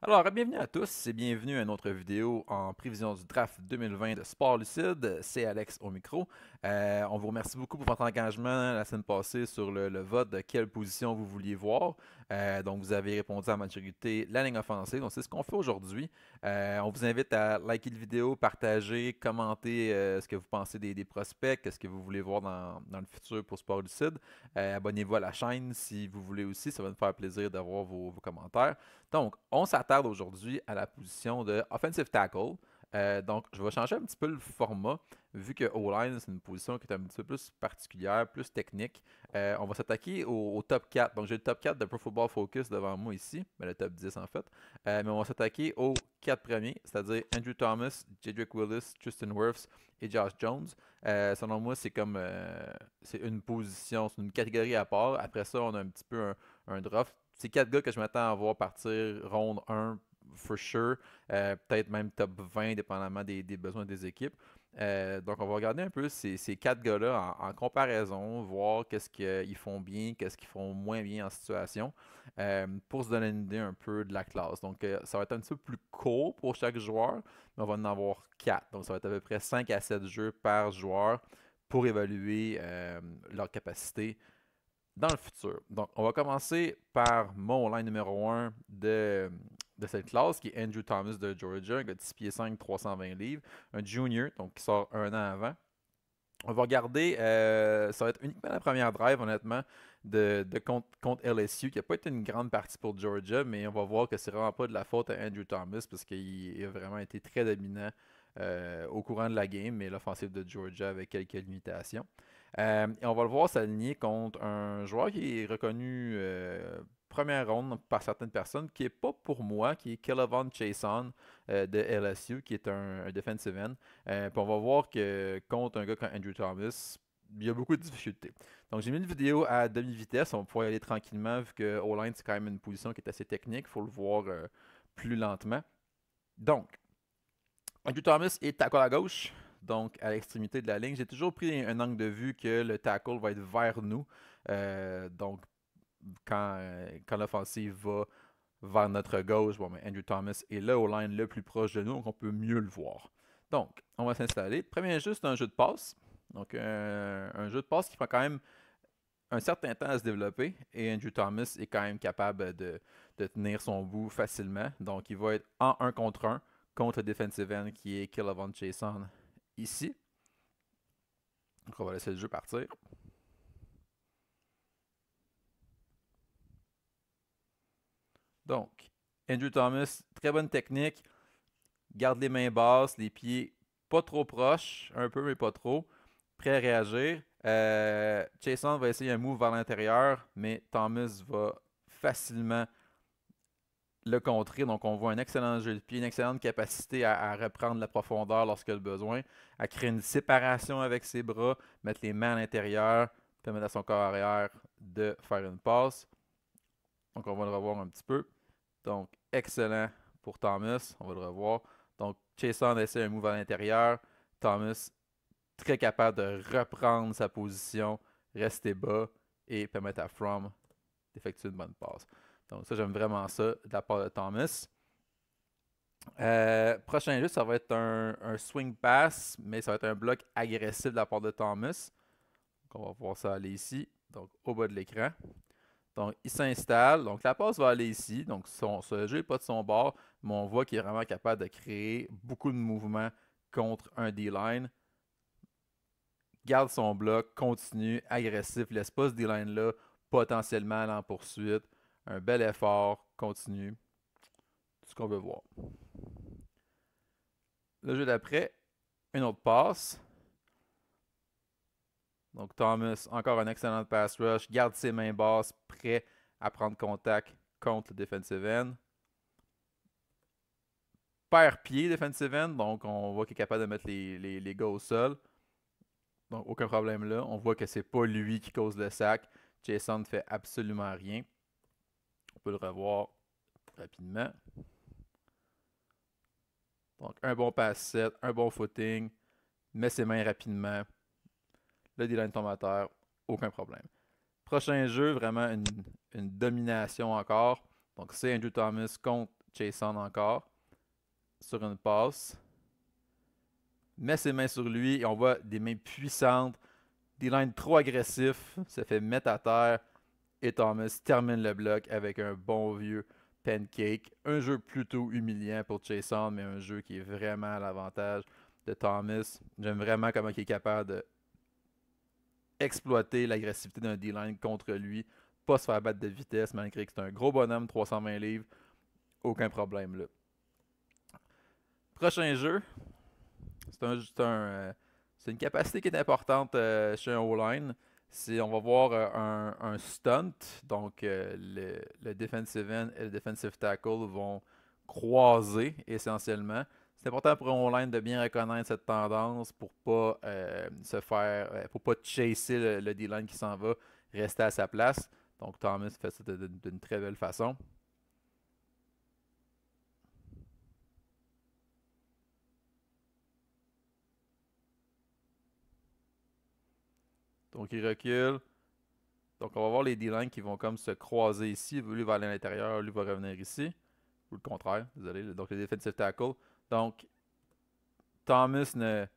Alors, bienvenue à tous et bienvenue à une autre vidéo en prévision du draft 2020 de Sport Lucide. C'est Alex au micro. On vous remercie beaucoup pour votre engagement la semaine passée sur le vote de quelle position vous vouliez voir. Donc, vous avez répondu à majorité la ligne offensive. Donc, c'est ce qu'on fait aujourd'hui. On vous invite à liker la vidéo, partager, commenter ce que vous pensez des prospects, qu'est-ce que vous voulez voir dans le futur pour Sport Lucide. Abonnez-vous à la chaîne si vous voulez aussi. Ça va nous faire plaisir d'avoir vos commentaires. Donc, on s'attarde aujourd'hui à la position de offensive tackle. Donc, je vais changer un petit peu le format, vu que O-line, c'est une position qui est un petit peu plus particulière, plus technique. On va s'attaquer au top 4. Donc, j'ai le top 4 de Pro Football Focus devant moi ici, mais le top 10 en fait. Mais on va s'attaquer aux 4 premiers, c'est-à-dire Andrew Thomas, Jedrick Willis, Tristan Wirfs et Josh Jones. Selon moi, c'est une position, c'est une catégorie à part. Après ça, on a un petit peu un draft. C'est 4 gars que je m'attends à voir partir ronde 1 for sure. Peut-être même top 20, dépendamment des besoins des équipes. Donc, on va regarder un peu ces 4 gars-là en comparaison, voir qu'est-ce qu'ils font bien, qu'est-ce qu'ils font moins bien en situation, pour se donner une idée un peu de la classe. Donc, ça va être un petit peu plus court pour chaque joueur, mais on va en avoir 4. Donc, ça va être à peu près 5 à 7 jeux par joueur pour évaluer leur capacité dans le futur. Donc, on va commencer par mon line numéro 1 de cette classe, qui est Andrew Thomas de Georgia, un gars de 6 pieds 5, 320 livres, un junior, donc qui sort un an avant. On va regarder, ça va être uniquement la première drive, honnêtement, contre LSU, qui n'a pas été une grande partie pour Georgia, mais on va voir que c'est vraiment pas de la faute à Andrew Thomas, parce qu'il a vraiment été très dominant au courant de la game, mais l'offensive de Georgia avec quelques limitations. Et on va le voir s'aligner contre un joueur qui est reconnu première ronde par certaines personnes, qui n'est pas pour moi, qui est Kelevon Chason de LSU, qui est un defensive end. Puis on va voir que contre un gars comme Andrew Thomas, il y a beaucoup de difficultés. Donc j'ai mis une vidéo à demi-vitesse, on va pouvoir y aller tranquillement, vu que O-line c'est quand même une position qui est assez technique, il faut le voir plus lentement. Donc, Andrew Thomas est tackle à gauche, donc à l'extrémité de la ligne. J'ai toujours pris un angle de vue que le tackle va être vers nous. Donc, quand l'offensive va vers notre gauche, bon, ben, Andrew Thomas est là au line le plus proche de nous, donc on peut mieux le voir. Donc, on va s'installer. Premier jeu, c'est un jeu de passe. Donc, un jeu de passe qui prend quand même un certain temps à se développer et Andrew Thomas est quand même capable de tenir son bout facilement. Donc, il va être en 1 contre 1 contre le defensive end qui est Kelevon Chason ici. Donc, on va laisser le jeu partir. Donc, Andrew Thomas, très bonne technique. Garde les mains basses, les pieds pas trop proches, un peu mais pas trop. Prêt à réagir. Chason va essayer un move vers l'intérieur, mais Thomas va facilement le contrer. Donc, on voit un excellent jeu de pied, une excellente capacité à reprendre la profondeur lorsqu'il a le besoin, à créer une séparation avec ses bras, mettre les mains à l'intérieur, permettre à son corps arrière de faire une passe. Donc, on va le revoir un petit peu. Donc, excellent pour Thomas. On va le revoir. Donc, Chason essaie un move à l'intérieur. Thomas, très capable de reprendre sa position, rester bas et permettre à From d'effectuer une bonne passe. Donc, ça, j'aime vraiment ça de la part de Thomas. Prochain jeu, ça va être un swing pass, mais ça va être un bloc agressif de la part de Thomas. Donc, on va voir ça aller ici, donc au bas de l'écran. Donc, il s'installe. Donc, la passe va aller ici. Donc, ce jeu n'est pas de son bord, mais on voit qu'il est vraiment capable de créer beaucoup de mouvements contre un D-line. Garde son bloc, continue, agressif, laisse pas ce D-line-là potentiellement aller en poursuite. Un bel effort, continue. Tout ce qu'on veut voir. Le jeu d'après, une autre passe. Donc Thomas, encore un excellent pass rush, garde ses mains basses, prêt à prendre contact contre le defensive end. Perd pied defensive end, donc on voit qu'il est capable de mettre les gars au sol. Donc aucun problème là. On voit que c'est pas lui qui cause le sac. Jason ne fait absolument rien. On peut le revoir rapidement. Donc un bon pass set, un bon footing, met ses mains rapidement. Le D-line tombe à terre, aucun problème. Prochain jeu, vraiment une domination encore. Donc, c'est Andrew Thomas contre Jason encore. Sur une passe. Met ses mains sur lui et on voit des mains puissantes. D-line trop agressif. Se fait mettre à terre. Et Thomas termine le bloc avec un bon vieux pancake. Un jeu plutôt humiliant pour Jason, mais un jeu qui est vraiment à l'avantage de Thomas. J'aime vraiment comment il est capable de exploiter l'agressivité d'un D-line contre lui. Pas se faire battre de vitesse malgré que c'est un gros bonhomme, 320 livres. Aucun problème là. Prochain jeu. C'est une capacité qui est importante chez un O-line. On va voir un stunt. Donc, le defensive end et le defensive tackle vont croiser essentiellement. C'est important pour un O-line de bien reconnaître cette tendance pour pas pour pas chasser le D-line qui s'en va, rester à sa place. Donc, Thomas fait ça d'une très belle façon. Donc, il recule. Donc, on va voir les D-line qui vont comme se croiser ici. Lui va aller à l'intérieur, lui va revenir ici. Ou le contraire, désolé. Donc, le defensive tackle. Donc, Thomas ne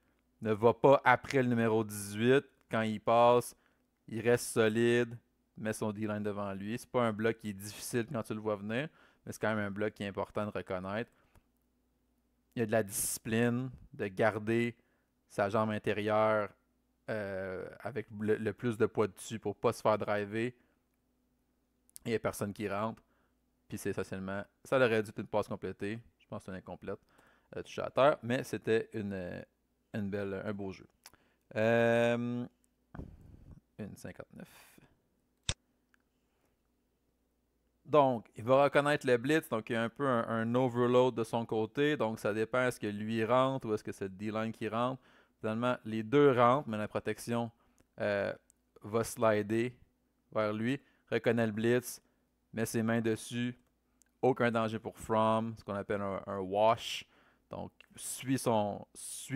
va pas après le numéro 18. Quand il passe, il reste solide, met son D-line devant lui. C'est pas un bloc qui est difficile quand tu le vois venir, mais c'est quand même un bloc qui est important de reconnaître. Il y a de la discipline, de garder sa jambe intérieure avec le plus de poids dessus pour ne pas se faire driver. Il n'y a personne qui rentre. Puis c'est essentiellement, ça aurait dû être une passe complétée. Je pense que c'est une incomplète touche à terre, mais c'était un beau jeu. Une 59. Donc, il va reconnaître le blitz, donc il y a un peu un overload de son côté, donc ça dépend est-ce que lui rentre ou est-ce que c'est le D-line qui rentre. Finalement, les deux rentrent, mais la protection va slider vers lui, reconnaît le blitz, met ses mains dessus, aucun danger pour Fromm, ce qu'on appelle un wash. Donc, suit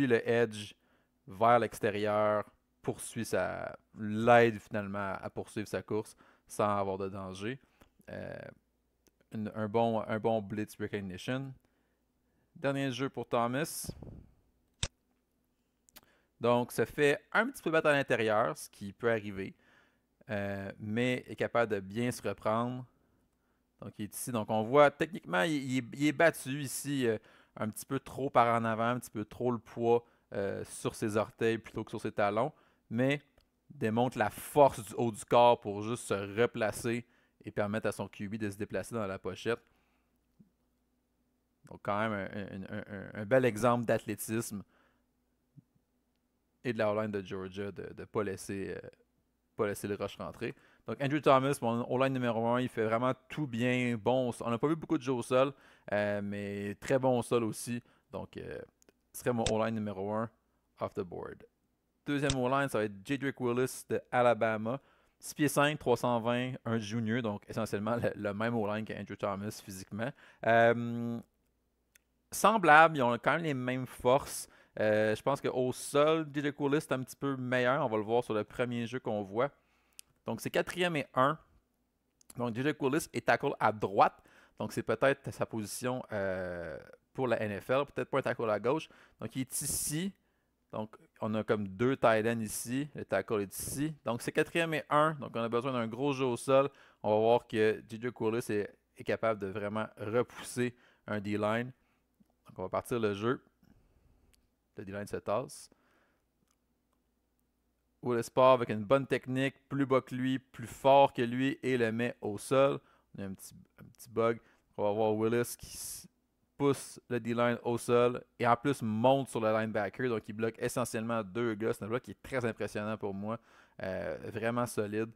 le edge vers l'extérieur, l'aide finalement à poursuivre sa course sans avoir de danger. Un bon blitz recognition. Dernier jeu pour Thomas. Donc, se fait un petit peu battre à l'intérieur, ce qui peut arriver, mais est capable de bien se reprendre. Donc, il est ici. Donc, on voit, techniquement, il est battu ici un petit peu trop par en avant, un petit peu trop le poids sur ses orteils plutôt que sur ses talons, mais démontre la force du haut du corps pour juste se replacer et permettre à son QB de se déplacer dans la pochette. Donc, quand même, un bel exemple d'athlétisme et de la O-line de Georgia de ne pas laisser le rush rentrer. Donc, Andrew Thomas, mon O-line numéro 1, il fait vraiment tout bien. Bon, on n'a pas vu beaucoup de jeux au sol, mais très bon au sol aussi. Donc, ce serait mon O-line numéro 1 off the board. Deuxième O-line, ça va être Jedrick Willis de Alabama. 6 pieds 5, 320, un junior, donc essentiellement le même O-line qu'Andrew Thomas physiquement. Semblable, ils ont quand même les mêmes forces. Je pense qu'au sol, Jedrick Willis est un petit peu meilleur. On va le voir sur le premier jeu qu'on voit. Donc, c'est 4e et 1. Donc, Jedrick Willis est tackle à droite. Donc, c'est peut-être sa position pour la NFL. Peut-être pas un tackle à gauche. Donc, il est ici. Donc, on a comme deux tight ends ici. Le tackle est ici. Donc, c'est 4e et 1. Donc, on a besoin d'un gros jeu au sol. On va voir que Jedrick Willis est capable de vraiment repousser un D-line. Donc, on va partir le jeu. Le D-line se tasse. Willis part avec une bonne technique, plus bas que lui, plus fort que lui et le met au sol. On a un petit bug. On va voir Willis qui pousse le D-line au sol et en plus monte sur le linebacker. Donc il bloque essentiellement deux gars. C'est un bloc qui est très impressionnant pour moi. Vraiment solide.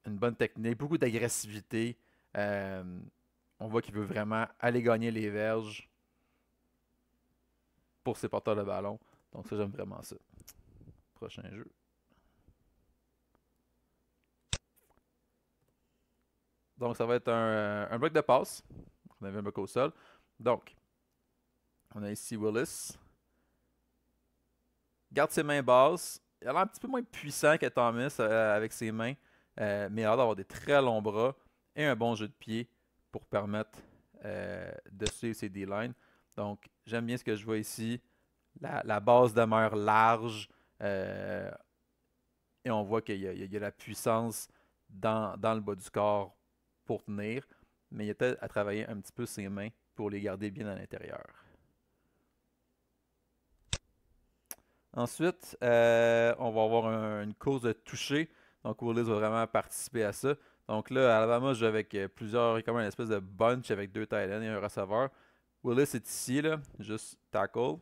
Une bonne technique, beaucoup d'agressivité. On voit qu'il veut vraiment aller gagner les verges pour ses porteurs de ballon. Donc ça, j'aime vraiment ça. Prochain jeu. Donc, ça va être un bloc de passe. On avait un bloc au sol. Donc, on a ici Willis. Garde ses mains basses. Il a l'air un petit peu moins puissant que Thomas avec ses mains. Mais il a l'air d'avoir des très longs bras et un bon jeu de pied pour permettre de suivre ses D-line. Donc, j'aime bien ce que je vois ici. La base demeure large et on voit qu'il y a la puissance dans le bas du corps pour tenir, mais il y a peut-être à travailler un petit peu ses mains pour les garder bien à l'intérieur. Ensuite, on va avoir une course de toucher. Donc, Willis va vraiment participer à ça. Donc là, à Alabama, je joue avec plusieurs, comme une espèce de bunch avec deux tight ends et un receveur. Willis est ici, là, juste tackle.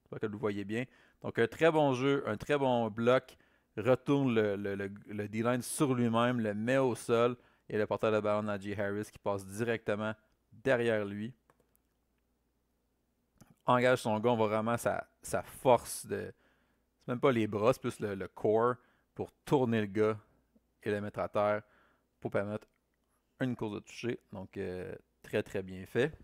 J'espère que vous le voyez bien. Donc, un très bon jeu, un très bon bloc. Retourne le D-line sur lui-même, le met au sol. Et le porteur de ballon, Najee Harris, qui passe directement derrière lui. Engage son gars, on voit vraiment sa force de. C'est même pas les bras, c'est plus le core pour tourner le gars et le mettre à terre pour permettre une course de toucher. Donc, très très bien fait.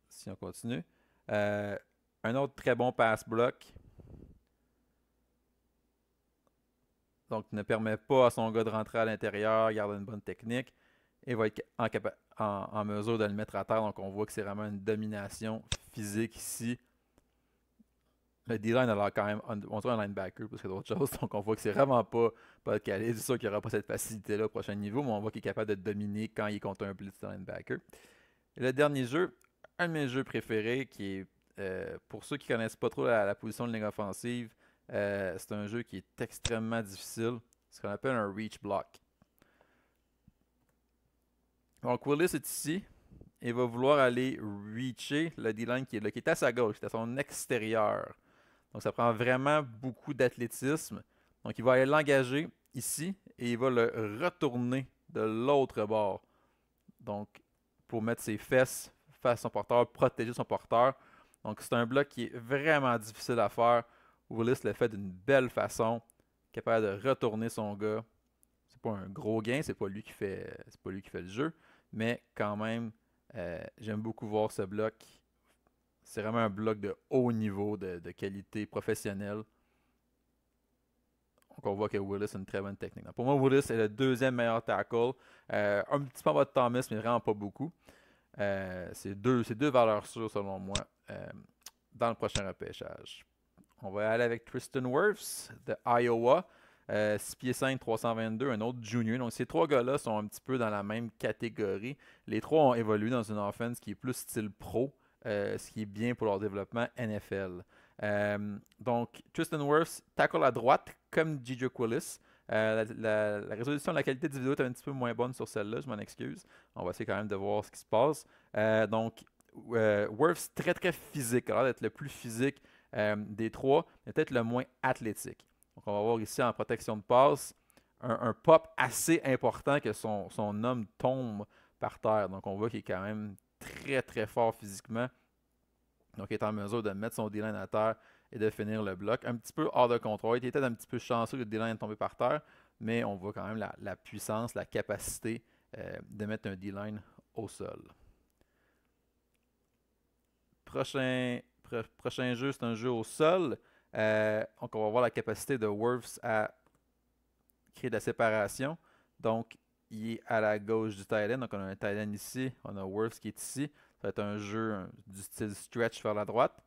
Si on continue. Un autre très bon pass block. Donc, ne permet pas à son gars de rentrer à l'intérieur, garder une bonne technique et va être en mesure de le mettre à terre. Donc, on voit que c'est vraiment une domination physique ici. Le D-line a l'air quand même, on dirait un linebacker plus que d'autres choses. Donc, on voit que c'est vraiment pas le calibre. C'est sûr qu'il n'y aura pas cette facilité-là au prochain niveau, mais on voit qu'il est capable de dominer quand il est contre un blitz de linebacker. Et le dernier jeu, un de mes jeux préférés, qui est, pour ceux qui ne connaissent pas trop la position de ligne offensive, c'est un jeu qui est extrêmement difficile. Ce qu'on appelle un reach block. Donc, Willis est ici. Il va vouloir aller reacher le D-line qui est là, qui est à sa gauche, qui est à son extérieur. Donc, ça prend vraiment beaucoup d'athlétisme. Donc, il va aller l'engager ici et il va le retourner de l'autre bord. Donc, pour mettre ses fesses face à son porteur, protéger son porteur. Donc, c'est un bloc qui est vraiment difficile à faire. Willis le fait d'une belle façon, capable de retourner son gars. C'est pas un gros gain, c'est pas lui qui fait le jeu, mais quand même, j'aime beaucoup voir ce bloc. C'est vraiment un bloc de haut niveau, de qualité professionnelle. Donc on voit que Willis a une très bonne technique. Donc, pour moi, Willis est le deuxième meilleur tackle. Un petit peu en bas de Thomas, mais vraiment pas beaucoup. C'est deux valeurs sûres selon moi dans le prochain repêchage. On va aller avec Tristan Wirfs de Iowa. 6 pieds 5, 322, un autre junior. Donc ces trois gars-là sont un petit peu dans la même catégorie. Les trois ont évolué dans une offense qui est plus style pro, ce qui est bien pour leur développement NFL. Donc Tristan Wirfs tackle à droite comme DJ Quillis. La résolution de la qualité de vidéo est un petit peu moins bonne sur celle-là, je m'en excuse. On va essayer quand même de voir ce qui se passe. Donc Wirfs très très physique, alors d'être le plus physique des trois, mais peut-être le moins athlétique. Donc, on va voir ici en protection de passe un pop assez important que son homme tombe par terre. Donc, on voit qu'il est quand même très, très fort physiquement. Donc, il est en mesure de mettre son D-line à terre et de finir le bloc. Un petit peu hors de contrôle. Il était un petit peu chanceux que le D-line est tombé par terre, mais on voit quand même la puissance, la capacité de mettre un D-line au sol. Prochain jeu, c'est un jeu au sol. Donc, on va voir la capacité de Wirfs à créer de la séparation. Donc, il est à la gauche du tight end. Donc, on a un tight end ici. On a Wirfs qui est ici. Ça va être un jeu du style stretch vers la droite.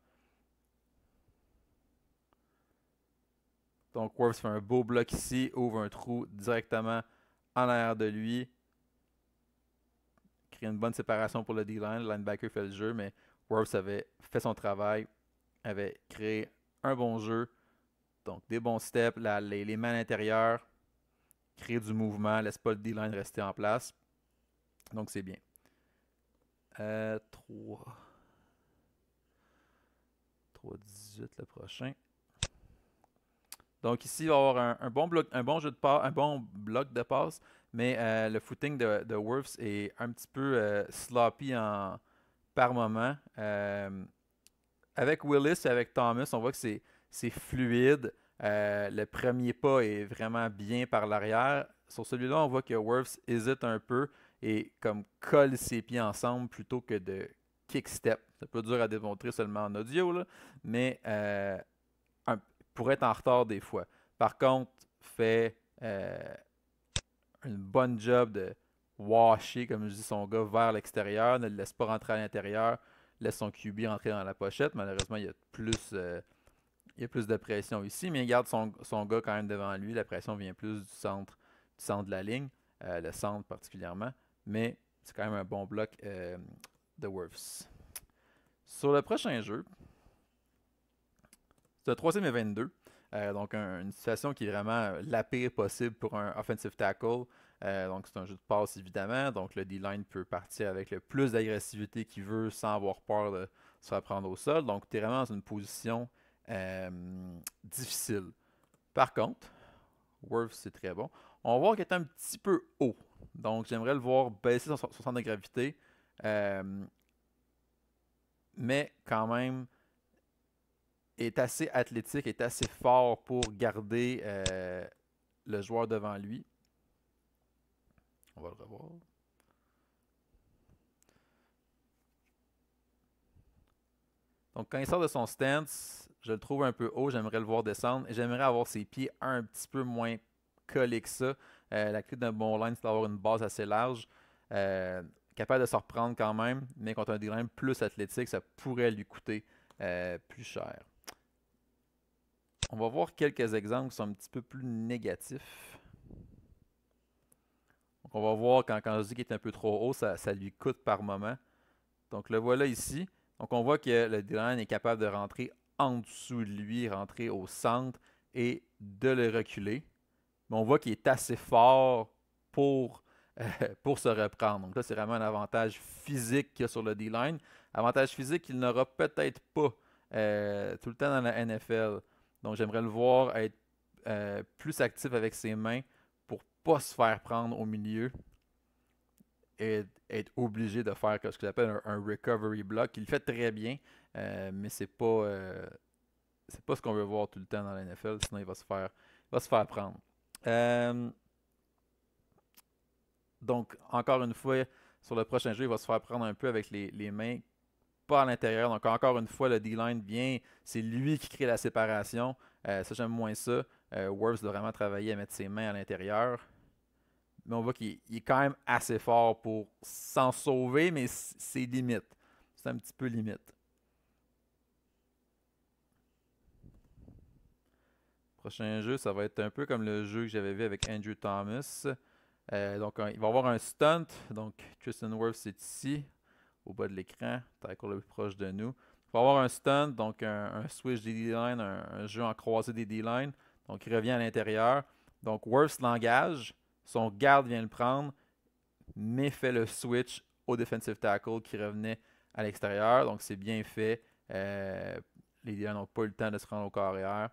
Donc, Wirfs fait un beau bloc ici. Ouvre un trou directement en arrière de lui. Crée une bonne séparation pour le D-line. Le linebacker fait le jeu, mais Wirfs avait fait son travail. Avait créé un bon jeu. Donc, des bons steps, les mains à l'intérieur, créer du mouvement, laisse pas le D-line rester en place. Donc, c'est bien. 3-18 le prochain. Donc, ici, il va y avoir un bon bloc, un bon jeu de passe, un bon bloc de passe, mais le footing de Wirfs est un petit peu sloppy par moment. Avec Willis et avec Thomas, on voit que c'est fluide. Le premier pas est vraiment bien par l'arrière. Sur celui-là, on voit que Wirfs hésite un peu et comme colle ses pieds ensemble plutôt que de kick step. C'est un peu dur à démontrer seulement en audio, là, mais pourrait être en retard des fois. Par contre, fait une bonne job washer, comme je dis, son gars vers l'extérieur, ne le laisse pas rentrer à l'intérieur, laisse son QB rentrer dans la pochette. Malheureusement, il y a plus de pression ici, mais il garde son gars quand même devant lui. La pression vient plus du centre de la ligne, le centre particulièrement, mais c'est quand même un bon bloc de Wirfs. Sur le prochain jeu, c'est un 3e et 22. Donc, une situation qui est vraiment la pire possible pour un offensive tackle. Donc, c'est un jeu de passe, évidemment. Donc, le D-line peut partir avec le plus d'agressivité qu'il veut sans avoir peur de se faire prendre au sol. Donc, tu es vraiment dans une position difficile. Par contre, Wirfs, c'est très bon. On va voir qu'il est un petit peu haut. Donc, j'aimerais le voir baisser son centre de gravité. Mais quand même, est assez athlétique, est assez fort pour garder le joueur devant lui. On va le revoir. Donc, quand il sort de son stance, je le trouve un peu haut. J'aimerais le voir descendre. Et j'aimerais avoir ses pieds un petit peu moins collés que ça. La clé d'un bon line, c'est d'avoir une base assez large. Capable de se reprendre quand même. Mais contre un D-line plus athlétique, ça pourrait lui coûter plus cher. On va voir quelques exemples qui sont un petit peu plus négatifs. Donc, on va voir quand je dis qu'il est un peu trop haut, ça lui coûte par moment. Donc, le voilà ici. Donc, on voit que le D-line est capable de rentrer en dessous de lui, rentrer au centre et de le reculer. Mais on voit qu'il est assez fort pour se reprendre. Donc là, c'est vraiment un avantage physique qu'il y a sur le D-line. Avantage physique qu'il n'aura peut-être pas tout le temps dans la NFL. Donc, j'aimerais le voir être plus actif avec ses mains pour ne pas se faire prendre au milieu et être obligé de faire ce que j'appelle un recovery block. Il le fait très bien, mais c'est pas ce qu'on veut voir tout le temps dans la NFL, sinon il va se faire prendre. Donc, encore une fois, sur le prochain jeu, il va se faire prendre un peu avec les mains, pas à l'intérieur. Donc, encore une fois, le D-line vient, c'est lui qui crée la séparation. Ça, j'aime moins ça. Wirfs doit vraiment travailler à mettre ses mains à l'intérieur. Mais on voit qu'il est quand même assez fort pour s'en sauver, mais c'est limite. C'est un petit peu limite. Prochain jeu, ça va être un peu comme le jeu que j'avais vu avec Andrew Thomas. Donc, il va y avoir un stunt. Donc, Tristan Wirfs est ici, au bas de l'écran, tackle le plus proche de nous. Il va y avoir un stunt, donc un switch des D-line, un jeu en croisé des D-line. Donc, il revient à l'intérieur. Donc, Wirfs l'engage. Son garde vient le prendre, mais fait le switch au defensive tackle qui revenait à l'extérieur. Donc, c'est bien fait. Les D-line n'ont pas eu le temps de se rendre au carrière.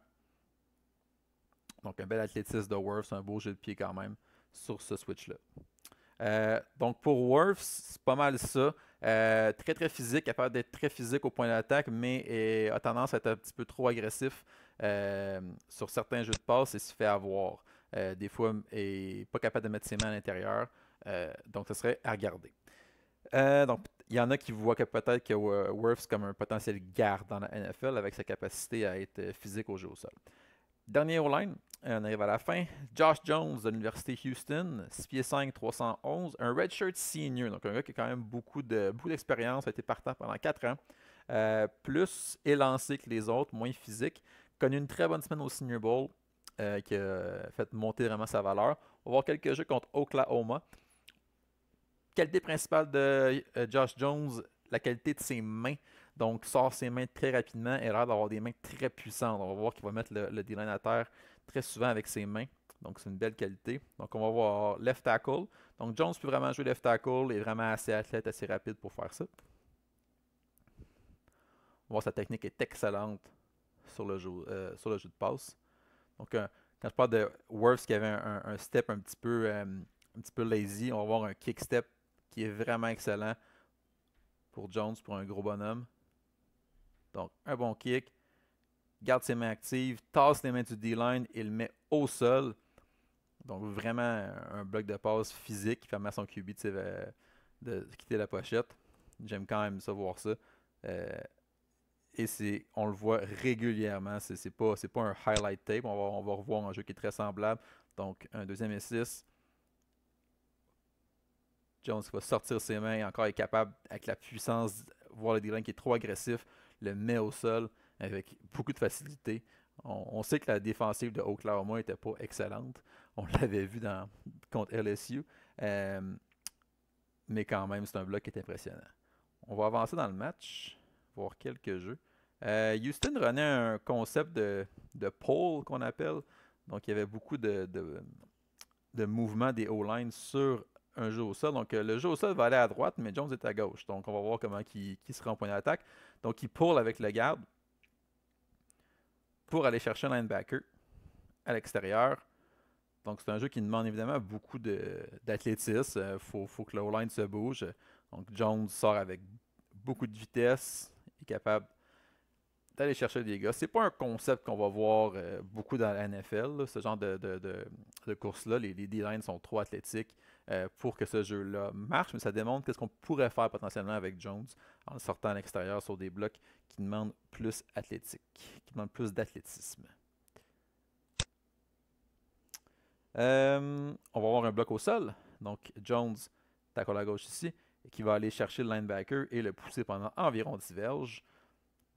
Donc, un bel athlétisme de Wirfs, un beau jeu de pied quand même sur ce switch-là. Donc, pour Wirfs, c'est pas mal ça. Très, très physique, capable d'être très physique au point d'attaque, mais a tendance à être un petit peu trop agressif sur certains jeux de passe et se fait avoir. Des fois, il n'est pas capable de mettre ses mains à l'intérieur. Donc, ce serait à regarder. Donc, il y en a qui voient que peut-être que Wirfs comme un potentiel garde dans la NFL avec sa capacité à être physique au jeu au sol. Dernier O-line, on arrive à la fin. Josh Jones de l'Université Houston, 6 pieds 5, 311, un redshirt senior, donc un gars qui a quand même beaucoup d'expérience, a été partant pendant 4 ans, plus élancé que les autres, moins physique, connu une très bonne semaine au Senior Bowl, qui a fait monter vraiment sa valeur. On va voir quelques jeux contre Oklahoma. Qualité principale de Josh Jones, la qualité de ses mains. Donc, sort ses mains très rapidement et a l'air d'avoir des mains très puissantes. On va voir qu'il va mettre le D-line à terre très souvent avec ses mains. Donc, c'est une belle qualité. Donc, on va voir left tackle. Donc, Jones peut vraiment jouer left tackle. Il est vraiment assez athlète, assez rapide pour faire ça. On va voir sa technique est excellente sur le jeu de passe. Donc, quand je parle de Wirfs qui avait un step un petit peu lazy, on va voir un kick step qui est vraiment excellent pour Jones, pour un gros bonhomme. Donc, un bon kick, garde ses mains actives, tasse les mains du D-line et le met au sol. Donc, vraiment un bloc de passe physique qui permet à son QB de quitter la pochette. J'aime quand même ça, voir ça. Et on le voit régulièrement. C'est pas un highlight tape. On va revoir un jeu qui est très semblable. Donc, un 2e et 6. Jones va sortir ses mains, encore est capable, avec la puissance, voir le D-line qui est trop agressif, le met au sol avec beaucoup de facilité. On sait que la défensive de Oklahoma n'était pas excellente. On l'avait vu contre LSU. Mais quand même, c'est un bloc qui est impressionnant. On va avancer dans le match, voir quelques jeux. Houston renait un concept de pole qu'on appelle. Donc, il y avait beaucoup de mouvement des O-line sur un jeu au sol. Donc, le jeu au sol va aller à droite, mais Jones est à gauche. Donc, on va voir comment il sera en point d'attaque. Donc, il pull avec le garde pour aller chercher un linebacker à l'extérieur. Donc, c'est un jeu qui demande évidemment beaucoup d'athlétisme. Il faut que le O-line se bouge. Donc, Jones sort avec beaucoup de vitesse. Il est capable d'aller chercher des gars. C'est pas un concept qu'on va voir beaucoup dans la NFL, là, ce genre de course-là. Les D-lines sont trop athlétiques pour que ce jeu-là marche, mais ça démontre qu'est-ce qu'on pourrait faire potentiellement avec Jones en le sortant à l'extérieur sur des blocs qui demandent plus athlétique, qui demandent plus d'athlétisme. On va avoir un bloc au sol. Donc, Jones, tackle à gauche ici, qui va aller chercher le linebacker et le pousser pendant environ 10 verges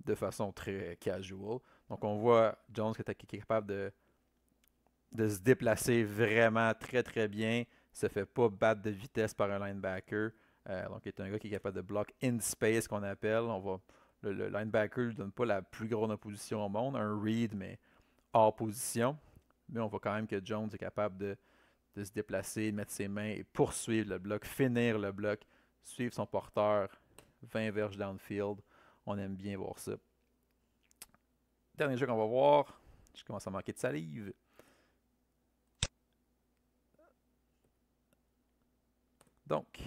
de façon très casual. Donc, on voit Jones qui est capable de se déplacer vraiment très très bien. Il ne se fait pas battre de vitesse par un linebacker. Donc, il est un gars qui est capable de block in space, qu'on appelle. Le linebacker ne lui donne pas la plus grande opposition au monde, un read, mais hors position. Mais on voit quand même que Jones est capable de se déplacer, de mettre ses mains et poursuivre le bloc, finir le bloc, suivre son porteur, 20 verges downfield. On aime bien voir ça. Dernier jeu qu'on va voir. Je commence à manquer de salive. Donc,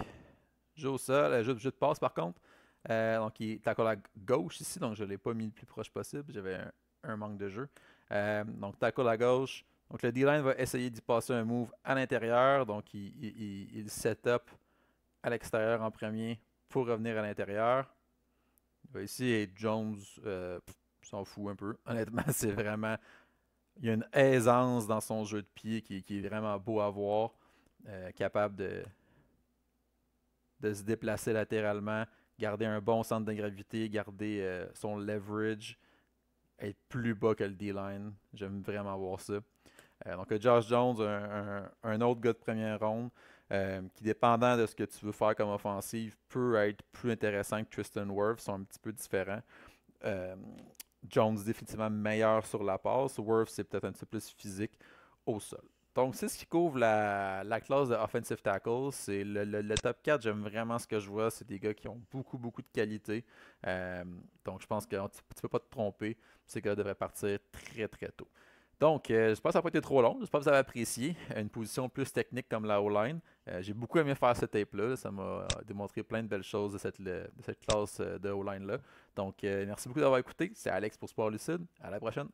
jeu au sol, jeu de passe par contre. Donc, il est tackle à gauche ici, donc je ne l'ai pas mis le plus proche possible. J'avais un manque de jeu. Donc, tackle à gauche. Donc, le D-line va essayer d'y passer un move à l'intérieur. Donc, il set up à l'extérieur en premier pour revenir à l'intérieur. Il va ici et Jones s'en fout un peu. Honnêtement, c'est vraiment... Il y a une aisance dans son jeu de pied qui est vraiment beau à voir. Capable de se déplacer latéralement, garder un bon centre de gravité, garder son leverage, être plus bas que le D-line. J'aime vraiment voir ça. Donc, Josh Jones, un autre gars de première ronde, qui, dépendant de ce que tu veux faire comme offensive, peut être plus intéressant que Tristan Wirfs. Ils sont un petit peu différents. Jones définitivement meilleur sur la passe. Wirfs, c'est peut-être un petit peu plus physique au sol. Donc, c'est ce qui couvre la classe de offensive tackle. C'est le top 4. J'aime vraiment ce que je vois. C'est des gars qui ont beaucoup, beaucoup de qualité. Donc, je pense que tu ne peux pas te tromper. Ces gars devraient partir très, très tôt. Donc, j'espère que ça n'a pas été trop long. J'espère que vous avez apprécié une position plus technique comme la O-line. J'ai beaucoup aimé faire ce tape-là. Ça m'a démontré plein de belles choses de cette classe de O-line-là. Donc, merci beaucoup d'avoir écouté. C'est Alex pour Sport Lucide. À la prochaine.